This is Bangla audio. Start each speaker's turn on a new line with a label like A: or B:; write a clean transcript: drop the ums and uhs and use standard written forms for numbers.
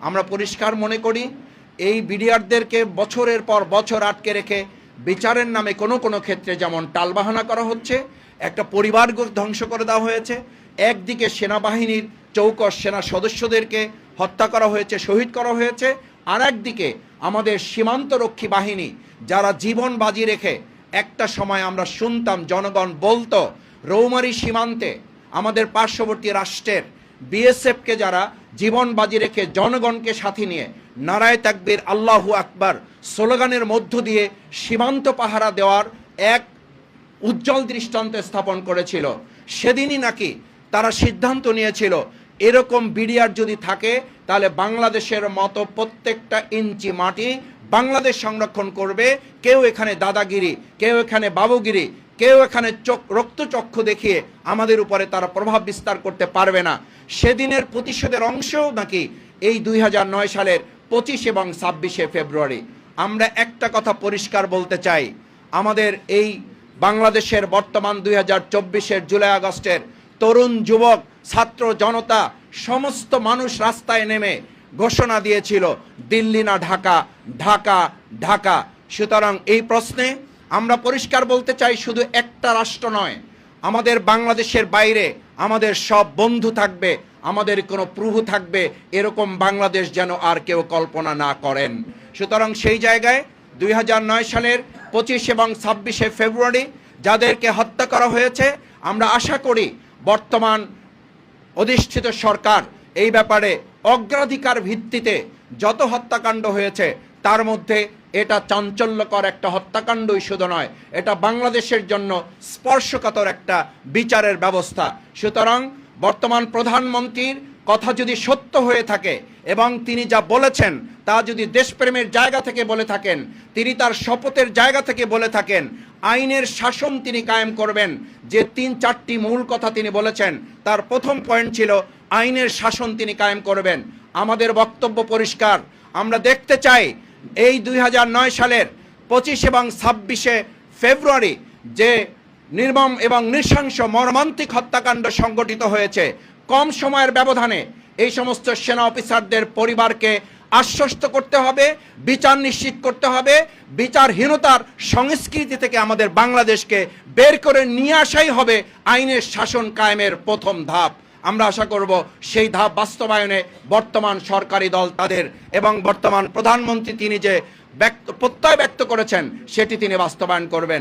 A: আমরা পরিষ্কার মনে করি এই বিডিআরদেরকে বছরের পর বছর আটকে রেখে বিচারের নামে কোনো কোনো ক্ষেত্রে যেমন টালবাহানা করা হচ্ছে, একটা পরিবার ধ্বংস করে দেওয়া হয়েছে, একদিকে সেনাবাহিনীর চৌকস সেনা সদস্যদেরকে হত্যা করা হয়েছে, শহীদ করা হয়েছে, আর একদিকে আমাদের সীমান্তরক্ষী বাহিনী যারা জীবন বাজি রেখে, একটা সময় আমরা শুনতাম জনগণ বলতো রৌমারী সীমান্তে আমাদের পার্শ্ববর্তী রাষ্ট্রের বিএসএফকে যারা জীবন বাজি রেখে জনগণকে সাথে নিয়ে নারায়ে তাকবীর আল্লাহু আকবার স্লোগানের মধ্য দিয়ে সীমান্ত পাহারা দেওয়ার এক উজ্জ্বল দৃষ্টান্ত স্থাপন করেছিল। সেদিনই নাকি তারা সিদ্ধান্ত নিয়েছিল এরকম বিডিআর যদি থাকে তাহলে বাংলাদেশের মতো প্রত্যেকটা ইঞ্চি মাটি বাংলাদেশ সংরক্ষণ করবে। কেউ এখানে দাদাগিরি, কেউ এখানে বাবুগিরি, কেউ এখানে রক্তচক্ষু দেখিয়ে আমাদের উপরে তারা প্রভাব বিস্তার করতে পারবে না। সেদিনের প্রতিশোধের অংশও নাকি এই 2009 সালের 25 এবং 26শে ফেব্রুয়ারি। আমরা একটা কথা পরিষ্কার বলতে চাই, আমাদের এই বাংলাদেশের বর্তমান 2024-এর জুলাই আগস্টের তরুণ যুবক ছাত্র জনতা সমস্ত মানুষ রাস্তায় নেমে ঘোষণা দিয়েছিল দিল্লি না ঢাকা, ঢাকা ঢাকা। সুতরাং এই প্রশ্নে আমরা পরিষ্কার বলতে চাই, শুধু একটা রাষ্ট্র নয়, আমাদের বাংলাদেশের বাইরে আমাদের সব বন্ধু থাকবে, আমাদের কোনো প্রভু থাকবে, এরকম বাংলাদেশ যেন আর কেউ কল্পনা না করেন। সুতরাং সেই জায়গায় 2009 সালের 25 এবং 26শে ফেব্রুয়ারি যাদেরকে হত্যা করা হয়েছে, আমরা আশা করি বর্তমান অধিষ্ঠিত সরকার এই ব্যাপারে অগ্রাধিকার ভিত্তিতে যত হত্যাকাণ্ড হয়েছে তার মধ্যে এটা চাঞ্চল্যকর একটা হত্যাকাণ্ডই শুধু নয়, এটা বাংলাদেশের জন্য স্পর্শকাতর একটা বিচারের ব্যবস্থা। সুতরাং বর্তমান প্রধানমন্ত্রীর কথা যদি সত্য হয়ে থাকে এবং তিনি যা বলেছেন তা যদি দেশপ্রেমের জায়গা থেকে বলে থাকেন, তিনি তার শপথের জায়গা থেকে বলে থাকেন, আইনের শাসন তিনি কায়েম করবেন, যে 3-4টি মূল কথা তিনি বলেছেন তার প্রথম পয়েন্ট ছিল আইনের শাসন তিনি কায়েম করবেন। আমাদের বক্তব্য পরিষ্কার, আমরা দেখতে চাই এই 2009 সালের 25 এবং 26শে ফেব্রুয়ারি যে নির্মম এবং নৃশংস মর্মান্তিক হত্যাকাণ্ড সংগঠিত হয়েছে, কম সময়ের ব্যবধানে এই সমস্ত সেনা অফিসারদের পরিবারকে আশ্বস্ত করতে হবে, বিচার নিশ্চিত করতে হবে। বিচারহীনতার সংস্কৃতি থেকে আমাদের বাংলাদেশকে বের করে নিয়ে আসাই হবে আইনের শাসন কায়েমের প্রথম ধাপ। আমরা আশা করব সেই ধাপ বাস্তবায়নে বর্তমান সরকারি দল তাদের এবং বর্তমান প্রধানমন্ত্রী তিনি যে প্রত্যয় ব্যক্ত করেছেন সেটি তিনি বাস্তবায়ন করবেন।